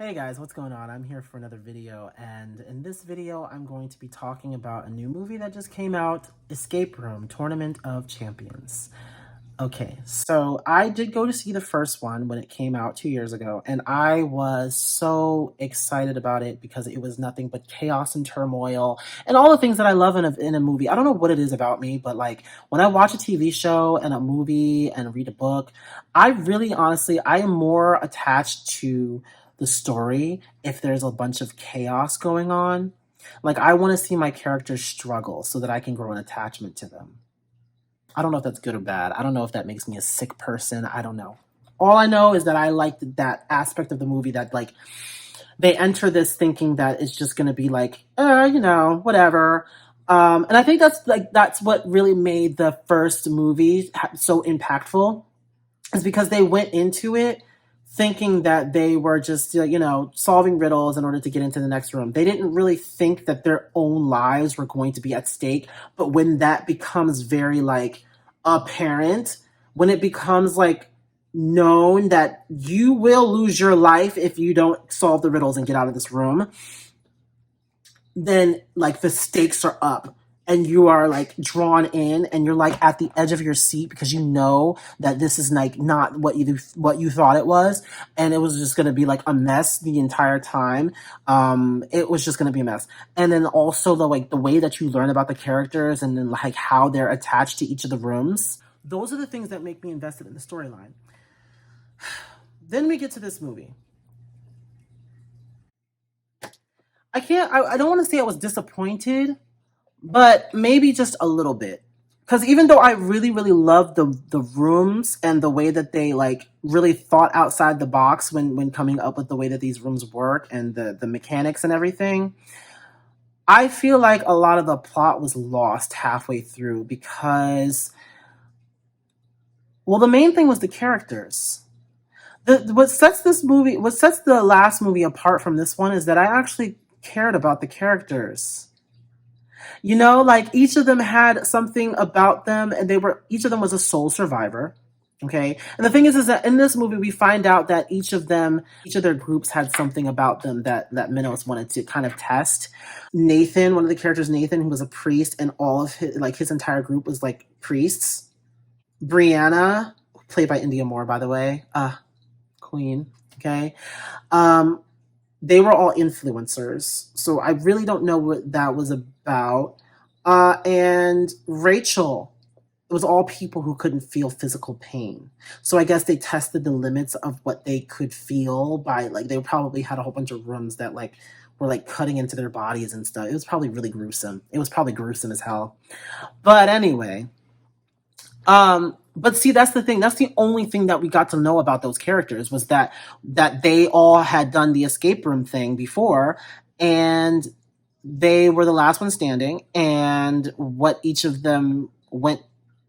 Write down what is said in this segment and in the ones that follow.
Hey guys, what's going on? I'm here for another video, and in this video, I'm going to be talking about a new movie that just came out, Escape Room: Tournament of Champions. Okay, so I did go to see the first one when it came out 2 years ago, and I was so excited about it because it was nothing but chaos and turmoil and all the things that I love in a movie. I don't know what it is about me, but like when I watch a TV show and a movie and read a book, I really honestly, I am more attached to the story if there's a bunch of chaos going on. Like, I want to see my characters struggle so that I can grow an attachment to them. I don't know if that's good or bad. I don't know if that makes me a sick person. I don't know. All I know is that I like that aspect of the movie that, like, they enter this thinking that it's just going to be like, whatever. And I think that's what really made the first movie so impactful, is because they went into it thinking that they were just, solving riddles in order to get into the next room. They didn't really think that their own lives were going to be at stake. But when that becomes very, like, apparent, when it becomes, like, known that you will lose your life if you don't solve the riddles and get out of this room, then, like, the stakes are up and you are, like, drawn in and you're, like, at the edge of your seat because you know that this is, like, not what you thought it was, and it was just going to be, like, a mess the entire time. It was just going to be a mess. And then also the way that you learn about the characters and then, like, how they're attached to each of the rooms. Those are the things that make me invested in the storyline. Then we get to this movie. I don't want to say I was disappointed, but maybe just a little bit. Because even though I really, really loved the rooms and the way that they, like, really thought outside the box when coming up with the way that these rooms work and the mechanics and everything, I feel like a lot of the plot was lost halfway through because, well, the main thing was the characters. What sets the last movie apart from this one is that I actually cared about the characters. Like, each of them had something about them, and each of them was a sole survivor. Okay. And the thing is that in this movie, we find out that each of their groups had something about them that Minos wanted to kind of test. Nathan, one of the characters, Nathan, who was a priest, and all of his entire group was, like, priests. Brianna, played by India Moore, by the way, queen. Okay. They were all influencers, so I really don't know what that was about. And Rachel, it was all people who couldn't feel physical pain. So I guess they tested the limits of what they could feel by, like, they probably had a whole bunch of rooms that, like, were, like, cutting into their bodies and stuff. It was probably really gruesome. It was probably gruesome as hell. But anyway, but see, that's the thing. That's the only thing that we got to know about those characters, was that they all had done the escape room thing before, and they were the last one standing, and what each of them went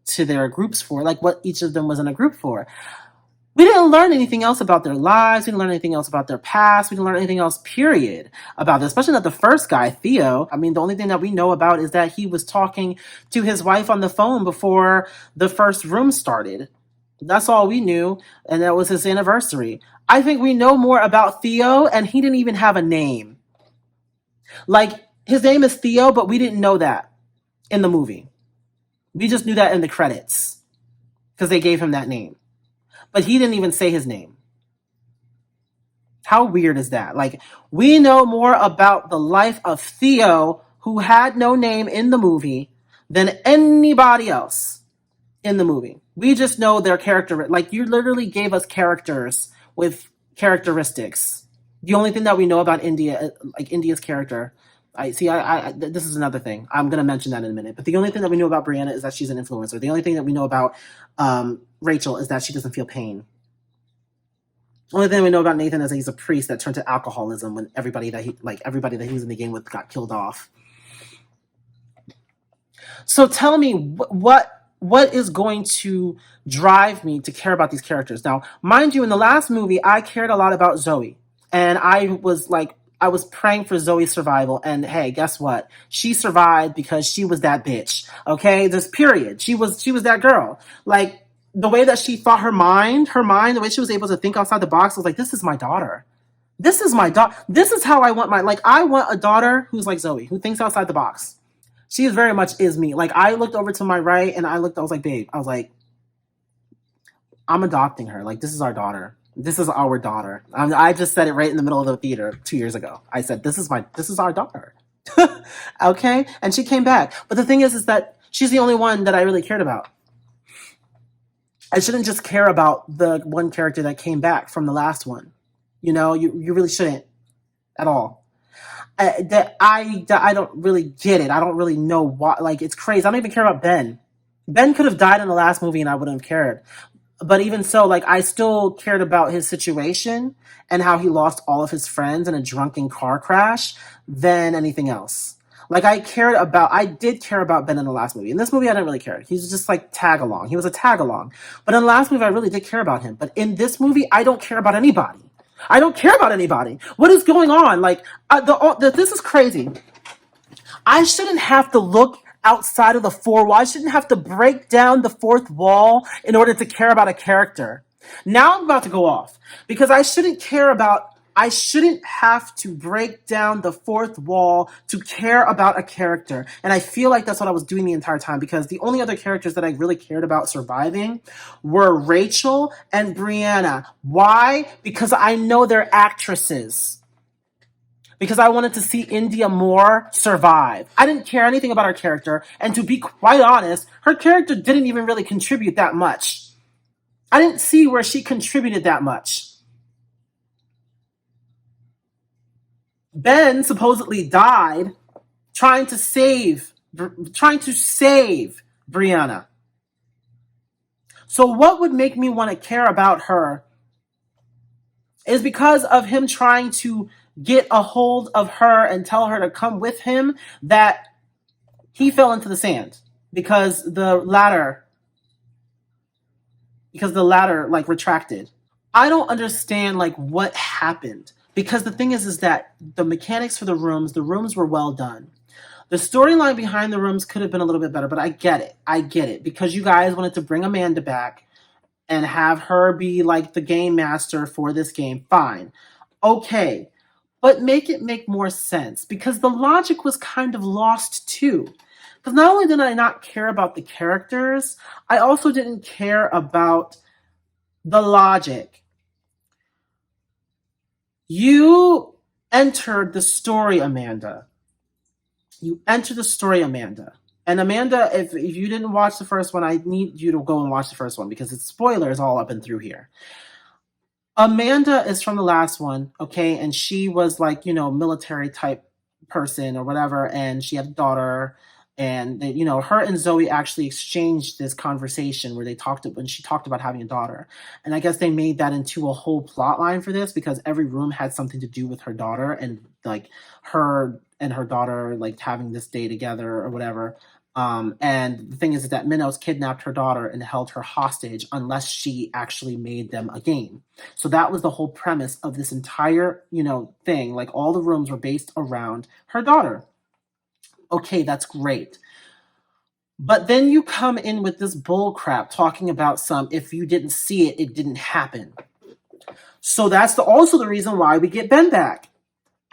to their groups for, like what each of them was in a group for. We didn't learn anything else about their lives. We didn't learn anything else about their past. We didn't learn anything else, period, about this, especially not the first guy, Theo. I mean, the only thing that we know about is that he was talking to his wife on the phone before the first room started. That's all we knew, and that was his anniversary. I think we know more about Theo, and he didn't even have a name. Like, his name is Theo, but we didn't know that in the movie. We just knew that in the credits because they gave him that name. But he didn't even say his name. How weird is that? Like, we know more about the life of Theo, who had no name in the movie, than anybody else in the movie. We just know their character. Like, you literally gave us characters with characteristics. The only thing that we know about India, like India's character, this is another thing. I'm going to mention that in a minute. But the only thing that we know about Brianna is that she's an influencer. The only thing that we know about Rachel is that she doesn't feel pain. The only thing we know about Nathan is that he's a priest that turned to alcoholism when everybody that he was in the game with got killed off. So tell me, what is going to drive me to care about these characters? Now, mind you, in the last movie, I cared a lot about Zoe. And I was praying for Zoe's survival, and hey, guess what? She survived because she was that bitch. Okay, just period. She was that girl. Like, the way that she thought, her mind, the way she was able to think outside the box, was like, this is my daughter. This is my daughter. This is how I want my, like, I want a daughter who's like Zoe, who thinks outside the box. She very much is me. Like, I looked over to my right and I was like, babe, I was like, I'm adopting her. Like, this is our daughter. This is our daughter. I just said it right in the middle of the theater 2 years ago. I said, this is our daughter. Okay? And she came back. But the thing is that she's the only one that I really cared about. I shouldn't just care about the one character that came back from the last one. You know, you really shouldn't at all. I don't really get it. I don't really know why. Like, it's crazy. I don't even care about Ben. Ben could have died in the last movie and I wouldn't have cared. But even so, like, I still cared about his situation and how he lost all of his friends in a drunken car crash than anything else. Like, I did care about Ben in the last movie. In this movie, I didn't really care. He was just like tag along. He was a tag along. But in the last movie, I really did care about him. But in this movie, I don't care about anybody. I don't care about anybody. What is going on? Like, this is crazy. I shouldn't have to look outside of the four walls. I shouldn't have to break down the fourth wall in order to care about a character. Now I'm about to go off because I shouldn't have to break down the fourth wall to care about a character. And I feel like that's what I was doing the entire time because the only other characters that I really cared about surviving were Rachel and Brianna. Why? Because I know they're actresses. Because I wanted to see India Moore survive. I didn't care anything about her character, and to be quite honest, her character didn't even really contribute that much. I didn't see where she contributed that much. Ben supposedly died trying to save Brianna. So what would make me want to care about her is because of him trying to get a hold of her and tell her to come with him, that he fell into the sand because the ladder like retracted. I don't understand like what happened, because the thing is that the mechanics for the rooms were well done. The storyline behind the rooms could have been a little bit better, but I get it because you guys wanted to bring Amanda back and have her be like the game master for this game. Fine. Okay. But make it make more sense, because the logic was kind of lost too. Because not only did I not care about the characters, I also didn't care about the logic. You entered the story, Amanda. And Amanda, if you didn't watch the first one, I need you to go and watch the first one because it's spoilers all up and through here. Amanda is from the last one, okay? And she was like, military type person or whatever. And she had a daughter. And, her and Zoe actually exchanged this conversation where when she talked about having a daughter. And I guess they made that into a whole plot line for this because every room had something to do with her daughter and like her and her daughter like having this day together or whatever. And the thing is that Minos kidnapped her daughter and held her hostage unless she actually made them a game. So that was the whole premise of this entire, thing. Like all the rooms were based around her daughter. Okay, that's great. But then you come in with this bull crap talking about if you didn't see it, it didn't happen. So that's also the reason why we get Ben back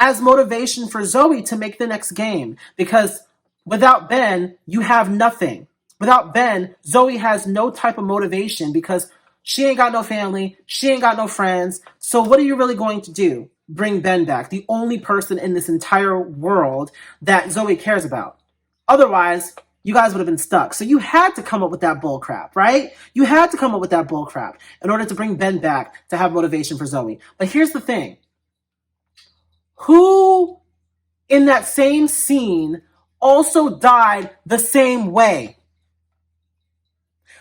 as motivation for Zoe to make the next game, because without Ben, you have nothing. Without Ben, Zoe has no type of motivation because she ain't got no family. She ain't got no friends. So what are you really going to do? Bring Ben back, the only person in this entire world that Zoe cares about. Otherwise, you guys would have been stuck. So you had to come up with that bull crap, right? You had to come up with that bull crap in order to bring Ben back to have motivation for Zoe. But here's the thing. Who in that same scene also died the same way?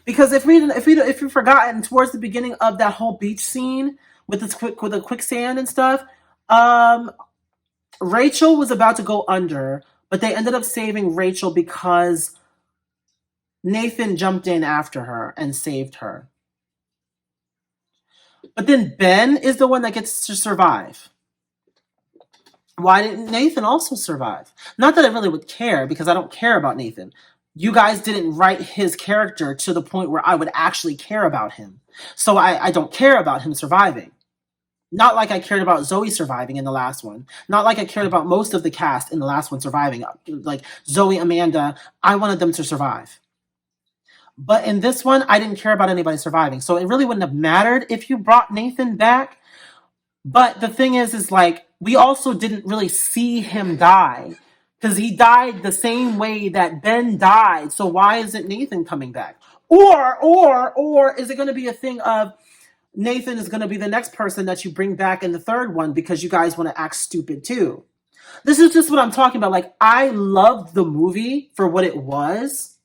Because if you've forgotten, towards the beginning of that whole beach scene with the quicksand and stuff, Rachel was about to go under, but they ended up saving Rachel because Nathan jumped in after her and saved her. But then Ben is the one that gets to survive. Why didn't Nathan also survive? Not that I really would care, because I don't care about Nathan. You guys didn't write his character to the point where I would actually care about him. So I don't care about him surviving. Not like I cared about Zoe surviving in the last one. Not like I cared about most of the cast in the last one surviving. Like Zoe, Amanda, I wanted them to survive. But in this one, I didn't care about anybody surviving. So it really wouldn't have mattered if you brought Nathan back. But the thing is like, we also didn't really see him die because he died the same way that Ben died. So why isn't Nathan coming back? Or is it going to be a thing of Nathan is going to be the next person that you bring back in the third one because you guys want to act stupid too? This is just what I'm talking about. Like, I loved the movie for what it was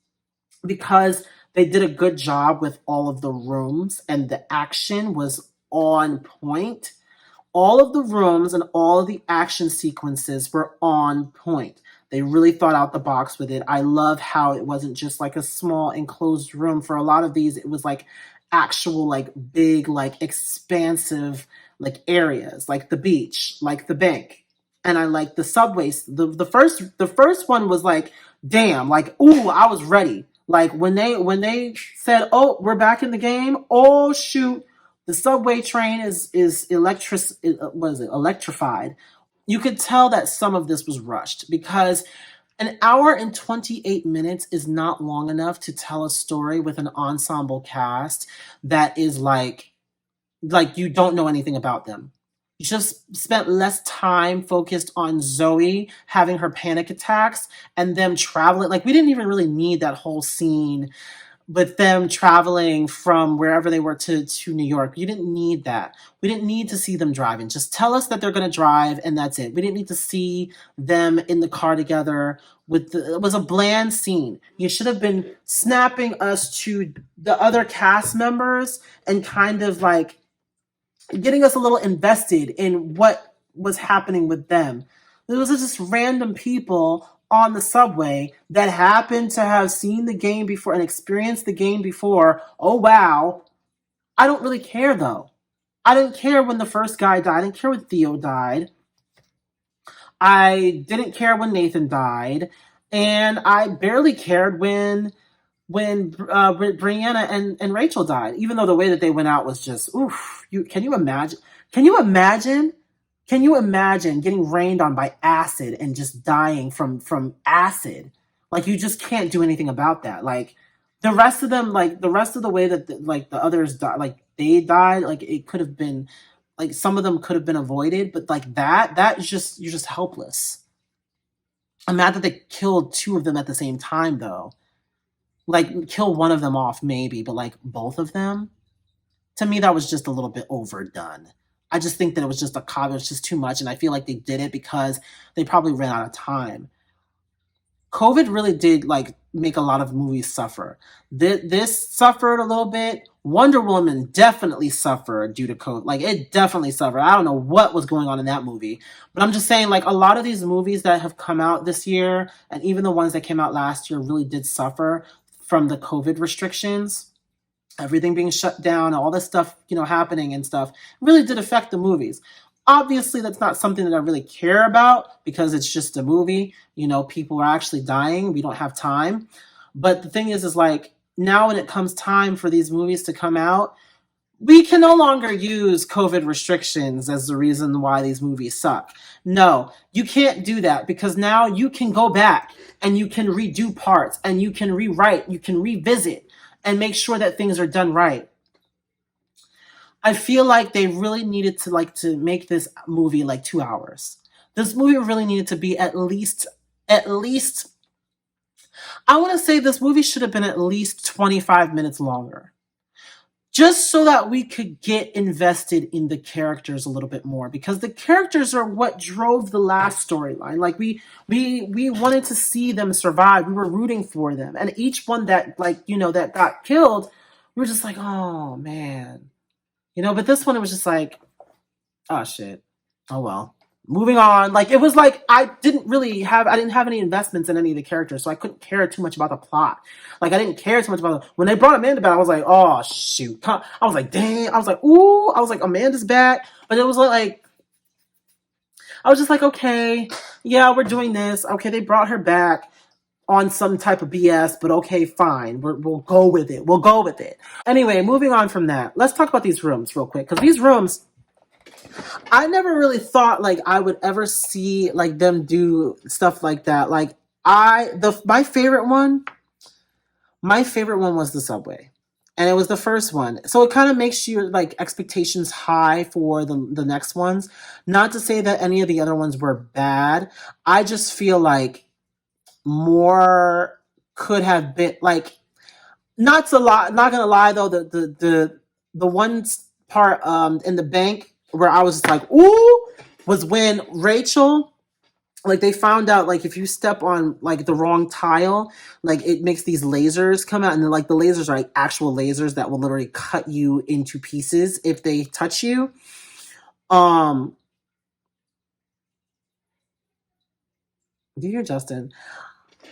because they did a good job with all of the rooms and the action was on point. All of the rooms and all of the action sequences were on point. They really thought out the box with it. I love how it wasn't just like a small enclosed room. For a lot of these, it was like actual, like big, like expansive, like areas, like the beach, like the bank. And I like the subways. The first one was like, damn, like, ooh, I was ready. Like when they said, oh, we're back in the game. Oh shoot, the subway train is electrified. You could tell that some of this was rushed because an hour and 28 minutes is not long enough to tell a story with an ensemble cast that is like you don't know anything about them. You just spent less time focused on Zoe having her panic attacks and them traveling. Like, we didn't even really need that whole scene with them traveling from wherever they were to New York. You didn't need that. We didn't need to see them driving. Just tell us that they're going to drive and that's it. We didn't need to see them in the car together. It was a bland scene. You should have been snapping us to the other cast members and kind of like getting us a little invested in what was happening with them. Those are just random people on the subway that happened to have seen the game before and experienced the game before. Oh, wow. I don't really care, though. I didn't care when the first guy died. I didn't care when Theo died. I didn't care when Nathan died. And I barely cared when Brianna and Rachel died, even though the way that they went out was just oof. Can you imagine? Can you imagine? Can you imagine getting rained on by acid and just dying from acid? Like, you just can't do anything about that. Like, the rest of them, like the rest of the way that like the others died, like they died, like it could have been, like some of them could have been avoided, but like that's just, you're just helpless. I'm mad that they killed two of them at the same time though. Like, kill one of them off maybe, but like both of them, to me that was just a little bit overdone. I just think that it was just it was just too much, and I feel like they did it because they probably ran out of time. COVID really did like make a lot of movies suffer. This suffered a little bit. Wonder Woman definitely suffered due to COVID. Like, it definitely suffered. I don't know what was going on in that movie, but I'm just saying, like, a lot of these movies that have come out this year, and even the ones that came out last year, really did suffer from the COVID restrictions. Everything being shut down, all this stuff, happening and stuff, really did affect the movies. Obviously, that's not something that I really care about because it's just a movie. People are actually dying. We don't have time. But the thing is like, now when it comes time for these movies to come out, we can no longer use COVID restrictions as the reason why these movies suck. No, you can't do that because now you can go back and you can redo parts and you can rewrite, you can revisit and make sure that things are done right. I feel like they really needed to make this movie like 2 hours. This movie really needed to be at least I want to say this movie should have been at least 25 minutes longer. Just so that we could get invested in the characters a little bit more, because the characters are what drove the last storyline. Like, we wanted to see them survive. We were rooting for them, and each one that that got killed, we were just like, oh man. But this one, it was just like, oh shit. Oh well. Moving on. Like, it was like I didn't have any investments in any of the characters, so I couldn't care too much about the plot. Like, I didn't care too much about when they brought Amanda back. I was like, oh shoot. I was like, dang. I was like, ooh. I was like, Amanda's back. But it was like, I was just like, okay, yeah, we're doing this. Okay, they brought her back on some type of BS, but okay, fine. We'll go with it. We'll go with it. Anyway, moving on from that, let's talk about these rooms real quick, because these rooms, I never really thought like I would ever see like them do stuff like that. Like my favorite one was the subway. And it was the first one. So it kind of makes your like expectations high for the next ones. Not to say that any of the other ones were bad. I just feel like more could have been like not gonna lie though, the one part in the bank where I was just like, ooh, was when Rachel, like they found out like if you step on like the wrong tile, like it makes these lasers come out, and then, like the lasers are like actual lasers that will literally cut you into pieces if they touch you. Um, do you hear Justin?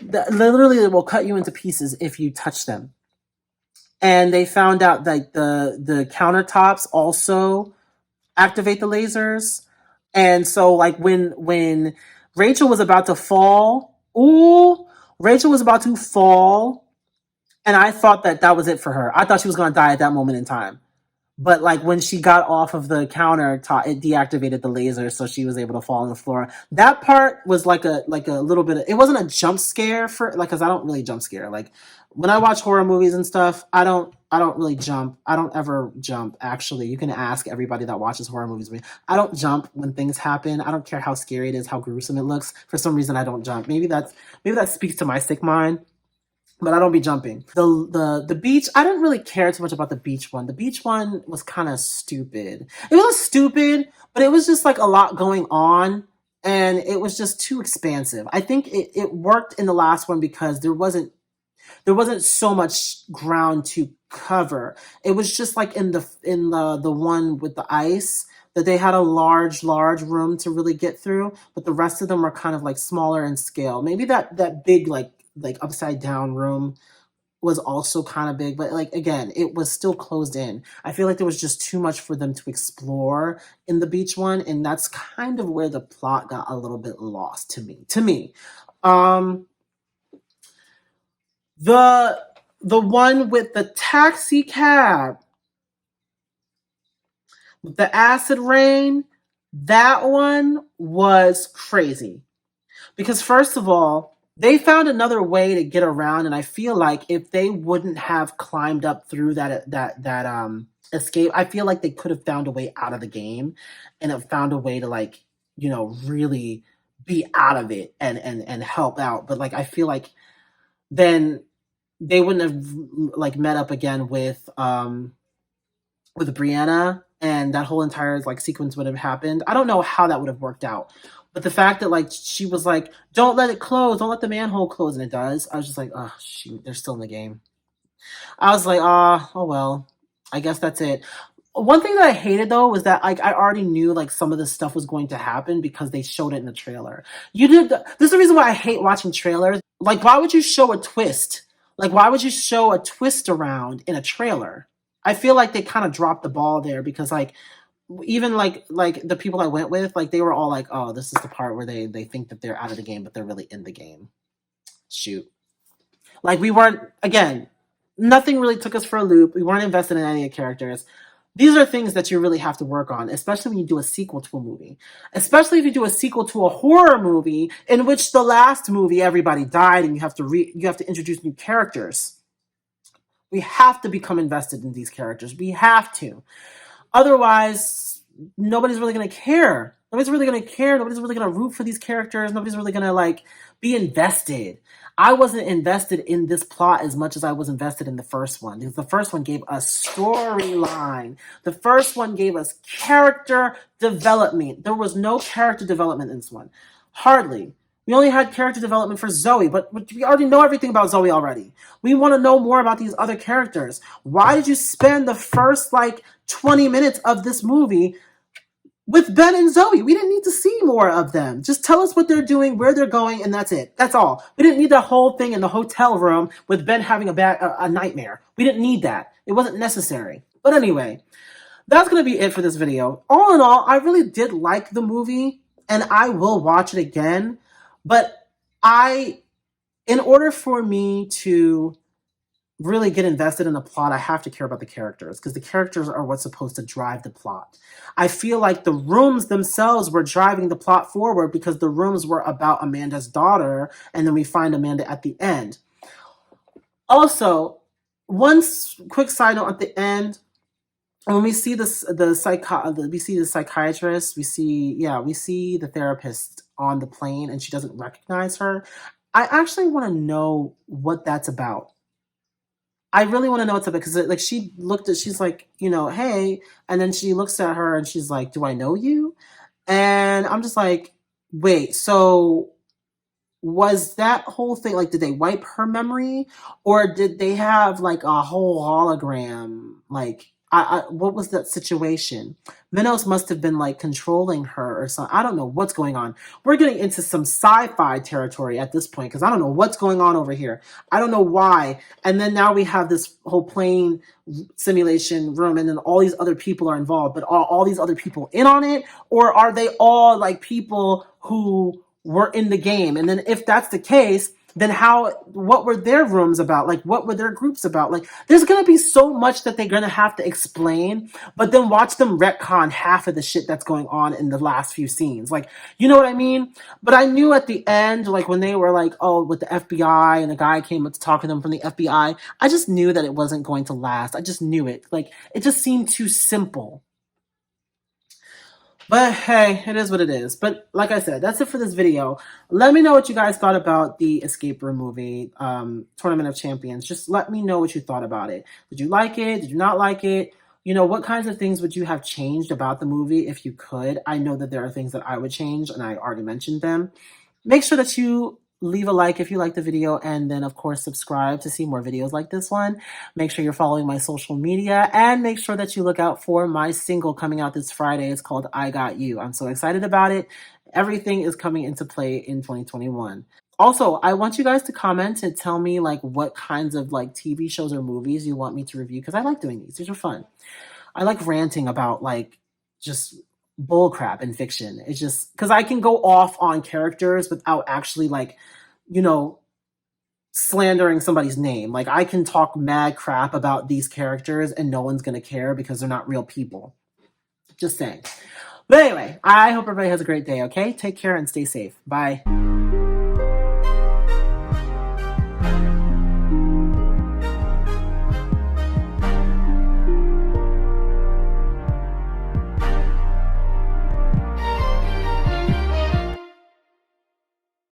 Literally, it will cut you into pieces if you touch them. And they found out that the countertops also activate the lasers. And so like when Rachel was about to fall, ooh, Rachel was about to fall, and I thought that that was it for her. I thought she was going to die at that moment in time. But like when she got off of the countertop, it deactivated the laser, so she was able to fall on the floor. That part was like a little bit. It wasn't a jump scare for like because I don't really jump scare. Like when I watch horror movies and stuff, I don't really jump. I don't ever jump. Actually, you can ask everybody that watches horror movies with me. I don't jump when things happen. I don't care how scary it is, how gruesome it looks. For some reason, I don't jump. Maybe that speaks to my sick mind, but I don't be jumping. The beach, I didn't really care too much about the beach one. The beach one was kind of stupid. It was stupid, but it was just like a lot going on, and it was just too expansive. I think it worked in the last one because there wasn't so much ground to cover. It was just like in the one with the ice that they had a large room to really get through, but the rest of them are kind of like smaller in scale. Maybe that big like upside down room was also kind of big, but like again, it was still closed in. I feel like there was just too much for them to explore in the beach one, and that's kind of where the plot got a little bit lost to me. Um the the one with the taxi cab with the acid rain, that one was crazy. Because first of all, they found another way to get around, and I feel like if they wouldn't have climbed up through that escape, I feel like they could have found a way out of the game and have found a way to like, really be out of it and help out. But like I feel like then they wouldn't have like met up again with Brianna, and that whole entire like sequence would have happened. I don't know how that would have worked out. But the fact that like she was like, "Don't let it close, don't let the manhole close," and it does. I was just like, "Oh shoot, they're still in the game." I was like, oh well, I guess that's it." One thing that I hated though was that like I already knew like some of this stuff was going to happen because they showed it in the trailer. This is the reason why I hate watching trailers. Like, why would you show a twist? Like, why would you show a twist around in a trailer? I feel like they kind of dropped the ball there because like even like the people I went with, like they were all like, "Oh, this is the part where they think that they're out of the game, but they're really in the game." Shoot, like we weren't again. Nothing really took us for a loop. We weren't invested in any of the characters. These are things that you really have to work on, especially when you do a sequel to a movie. Especially if you do a sequel to a horror movie in which the last movie everybody died and you have to introduce new characters. We have to become invested in these characters. We have to. Otherwise, nobody's really gonna care. Nobody's really gonna care. Nobody's really gonna root for these characters. Nobody's really gonna like be invested. I wasn't invested in this plot as much as I was invested in the first one because the first one gave us storyline. The first one gave us character development. There was no character development in this one. Hardly. We only had character development for Zoe, but we already know everything about Zoe already. We want to know more about these other characters. Why did you spend the first like 20 minutes of this movie with Ben and Zoe? We didn't need to see more of them. Just tell us what they're doing, where they're going, and that's it. That's all. We didn't need the whole thing in the hotel room with Ben having a nightmare. We didn't need that. It wasn't necessary. But anyway, that's going to be it for this video. All in all, I really did like the movie, and I will watch it again. But in order for me to really get invested in the plot, I have to care about the characters because the characters are what's supposed to drive the plot. I feel like the rooms themselves were driving the plot forward because the rooms were about Amanda's daughter, and then we find Amanda at the end. Also, one quick side note at the end, when we see we see the psychiatrist, we see the therapist on the plane, and she doesn't recognize her. I actually want to know what that's about. I really want to know what's up because like she's like, hey, and then she looks at her and she's like, do I know you? And I'm just like, wait, so was that whole thing like, did they wipe her memory, or did they have like a whole hologram? Like, what was that situation? Minos must have been like controlling her or something. I don't know what's going on. We're getting into some sci-fi territory at this point because I don't know what's going on over here. I don't know why. And then now we have this whole plane simulation room, and then all these other people are involved. But are all these other people in on it, or are they all like people who were in the game? And then if that's the case, then what were their rooms about? Like, what were their groups about? Like, there's going to be so much that they're going to have to explain, but then watch them retcon half of the shit that's going on in the last few scenes. Like, you know what I mean? But I knew at the end, like when they were like, oh, with the FBI, and the guy came up to talk to them from the FBI, I just knew that it wasn't going to last. I just knew it. Like, it just seemed too simple. But hey, it is what it is. But like I said, that's it for this video. Let me know what you guys thought about the escape room movie, Tournament of Champions. Just let me know what you thought about it. Did you like it? Did you not like it? What kinds of things would you have changed about the movie if you could? I know that there are things that I would change, and I already mentioned them. Make sure that you leave a like if you like the video, and then of course subscribe to see more videos like this one. Make sure you're following my social media, and make sure that you look out for my single coming out this Friday. It's called I Got You. I'm so excited about it. Everything is coming into play in 2021. Also, I want you guys to comment and tell me like what kinds of like TV shows or movies you want me to review, because I like doing these. These are fun. I like ranting about like just bullcrap in fiction. It's just because I can go off on characters without actually like, you know, slandering somebody's name. Like, I can talk mad crap about these characters and no one's gonna care because they're not real people. Just saying. But anyway, I hope everybody has a great day, okay? Take care and stay safe. Bye.